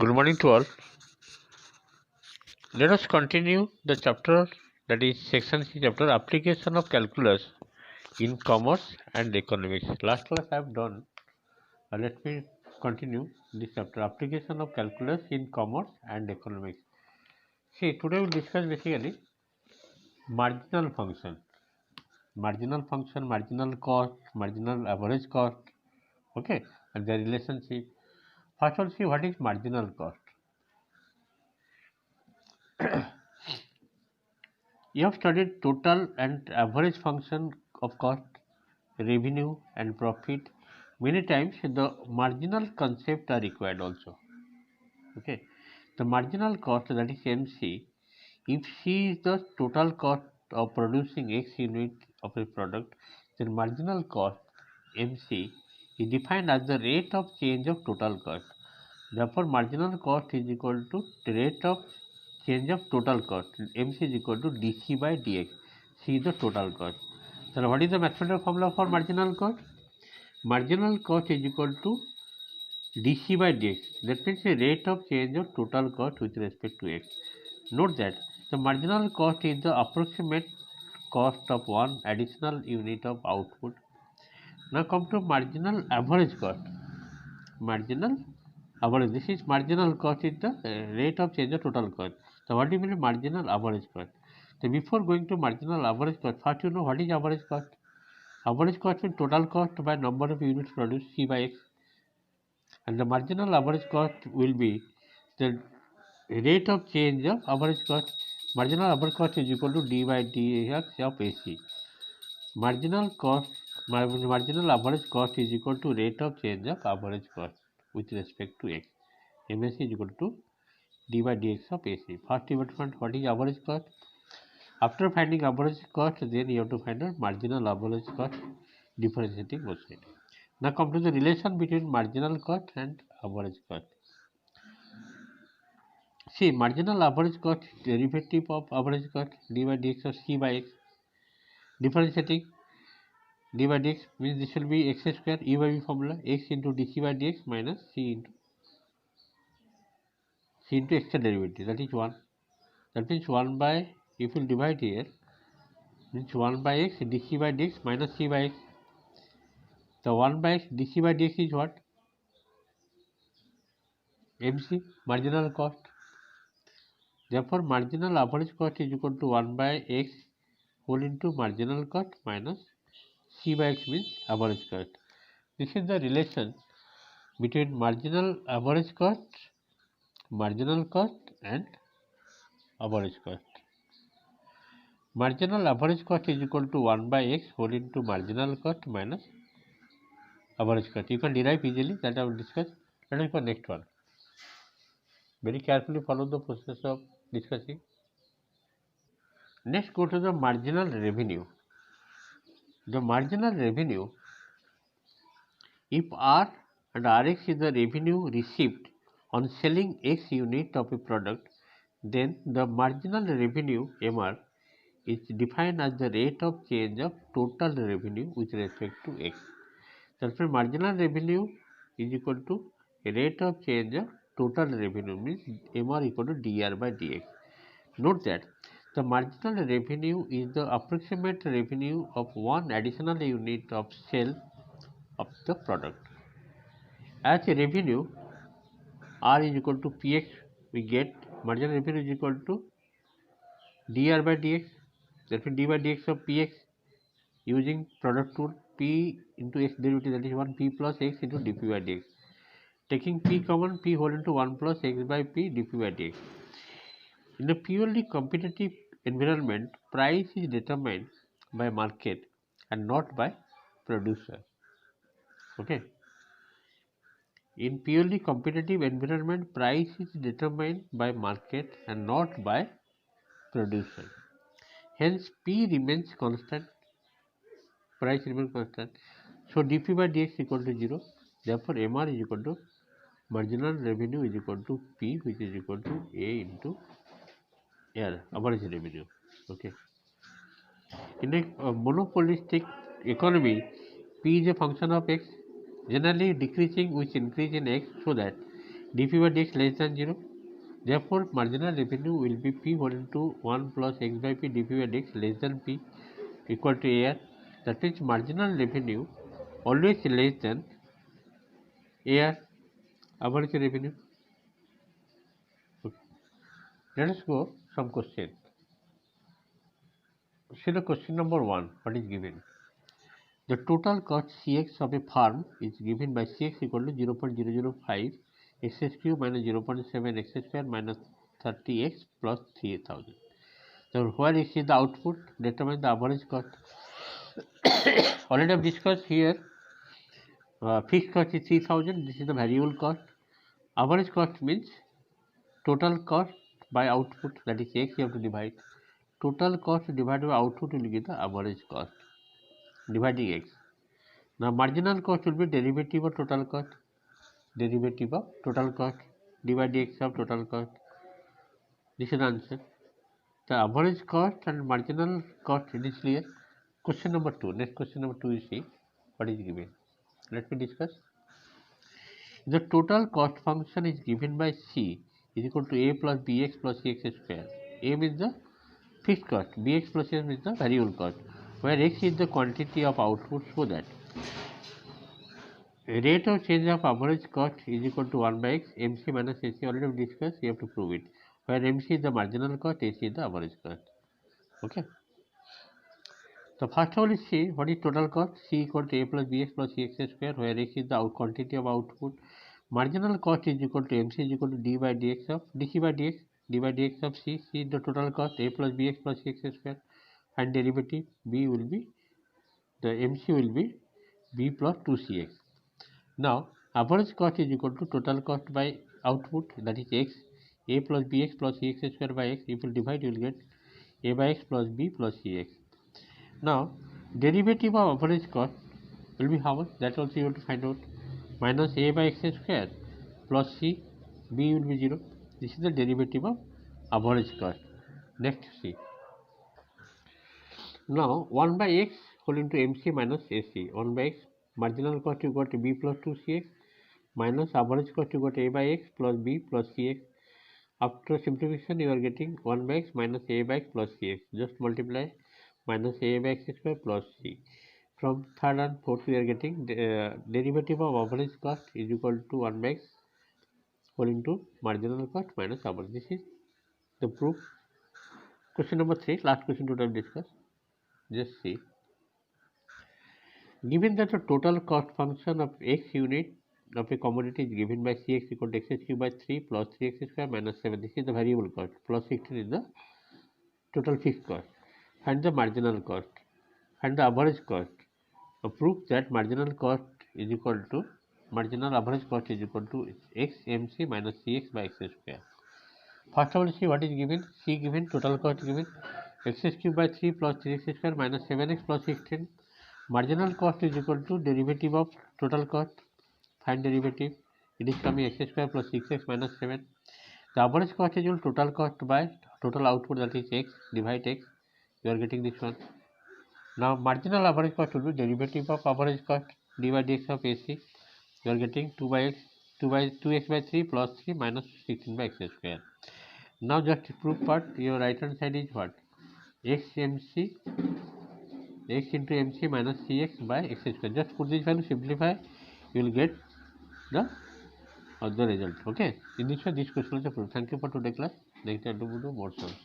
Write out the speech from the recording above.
Good morning to all. Let us continue the chapter, that is section C chapter, application of calculus in commerce and economics. Last class I have done. Let me continue this chapter, application of calculus in commerce and economics. See, today we will discuss basically marginal function, marginal cost, marginal average cost. Okay, and their relationship. First of all, see what is marginal cost. You have studied total and average function of cost, revenue and profit. Many times the marginal concept are required also. Okay, the marginal cost, that is MC, if C is the total cost of producing X unit of a product, then marginal cost MC is defined as the rate of change of total cost. Therefore, marginal cost is equal to the rate of change of total cost. MC is equal to dC by dx. C is the total cost. So, what is the mathematical formula for marginal cost? Marginal cost is equal to dC by dx. That means the rate of change of total cost with respect to x. Note that the marginal cost is the approximate cost of one additional unit of output. Now come to marginal average cost. Marginal average. This is marginal cost is the rate of change of total cost. So what do you mean marginal average cost? So before going to marginal average cost, first you know what is average cost. Average cost means total cost by number of units produced C by X, and the marginal average cost will be the rate of change of average cost. Marginal average cost is equal to d by dx of AC. Marginal average cost is equal to rate of change of average cost with respect to x. MAC is equal to d by dx of AC. First development, what is average cost? After finding average cost, then you have to find out marginal average cost differentiating both sides. Now come to the relation between marginal cost and average cost. See, marginal average cost derivative of average cost d by dx of C by x. Differentiating d by dx means this will be x square e by v formula, x into dc by dx minus c into extra derivative, that is 1. That means 1 by, if you divide here, means 1 by x dc by dx minus c by x. The 1 by x dc by dx is what? MC, marginal cost. Therefore, marginal average cost is equal to 1 by x whole into marginal cost minus c by x means average cost. This is the relation between marginal average cost, marginal cost and average cost. Marginal average cost is equal to 1 by x whole into marginal cost minus average cost. You can derive easily, that I will discuss. Let us go next one. Very carefully follow the process of discussing. Next, go to the marginal revenue. The marginal revenue, if R and Rx is the revenue received on selling X unit of a product, then the marginal revenue MR is defined as the rate of change of total revenue with respect to X. Therefore, marginal revenue is equal to rate of change of total revenue, means MR equal to dr by dx. Note that the marginal revenue is the approximate revenue of one additional unit of sale of the product. As a revenue, R is equal to Px, we get marginal revenue is equal to dr by dx. Therefore, d by dx of Px using product rule, P into x derivative, that is 1 P plus x into dp by dx. Taking P common, P whole into 1 plus x by P dp by dx. In a purely competitive environment, price is determined by market and not by producer. Okay. In purely competitive environment, price is determined by market and not by producer. Hence, P remains constant, price remains constant. So, dp by dx equal to 0. Therefore, MR is equal to marginal revenue is equal to P, which is equal to A into L, average revenue. Okay. In a monopolistic economy, P is a function of x, generally decreasing with increase in x, so that dp by dx less than 0. Therefore, marginal revenue will be p whole into 1 plus x by p dp by dx less than p equal to AR. That means marginal revenue always less than AR, average revenue. Okay. Let us go some question. See the question number 1. What is given? The total cost Cx of a firm is given by Cx equal to 0.005 x cube minus 0.7 x square minus 30x plus 3000. So where is the output? Determine the average cost. Already I have discussed here. Fixed cost is 3000. This is the variable cost. Average cost means total cost by output, that is x you have to divide. Total cost divided by output will give the average cost dividing x. Now marginal cost will be derivative of total cost. Derivative of total cost divided x of total cost. This is the answer. The average cost and marginal cost, it is clear. Question number 2. Next question number 2 is see what is given. Let me discuss. The total cost function is given by C is equal to a plus bx plus cx square. A means the fixed cost, bx plus c means the variable cost, where x is the quantity of output, so that rate of change of average cost is equal to 1 by x, mc minus ac. Already we discussed, you have to prove it, where mc is the marginal cost, ac is the average cost. Okay. So first of all is C. What is total cost? C equal to a plus bx plus cx square, where x is the quantity of output. Marginal cost is equal to mc is equal to d by dx of dc by dx, d by dx of c. C is the total cost, a plus bx plus cx square, and derivative b will be, the mc will be b plus 2cx. Now average cost is equal to total cost by output, that is x, a plus bx plus cx square by x. If you divide, you will get a by x plus b plus cx. Now derivative of average cost will be how much? That also you have to find out. Minus a by x square plus c, b will be 0. This is the derivative of average cost. Next C. Now 1 by x whole into mc minus ac. 1 by x, marginal cost you got b plus 2cx minus average cost you got a by x plus b plus cx. After simplification you are getting 1 by x minus a by x plus cx. Just multiply minus a by x square plus c. From third and fourth we are getting the derivative of average cost is equal to 1 by x whole into marginal cost minus average. This is the proof. Question number 3, last question to discuss. Just see. Given that the total cost function of x unit of a commodity is given by cx equal to x cube by 3 plus 3x square minus 7. This is the variable cost. Plus 16 is the total fixed cost. Find the marginal cost. Find the average cost. Prove that marginal cost is equal to marginal average cost is equal to x mc minus cx by x square. First of all, see what is given. C given, total cost given, x cube by 3 plus 3x square minus 7x plus 16. Marginal cost is equal to derivative of total cost. Find derivative. It is coming x square plus 6x minus 7. The average cost is equal to total cost by total output, that is x, divide x. You are getting this one. Now marginal average cost will be derivative of average cost d by dx of AC. You are getting 2x by 3 plus 3 minus 16 by x square. Now just proof part, your right hand side is what? X into mc minus cx by x square. Just put this value, simplify, you will get the result. Okay. In this way, this question is approved. Thank you for today's class. Next time to do more solves.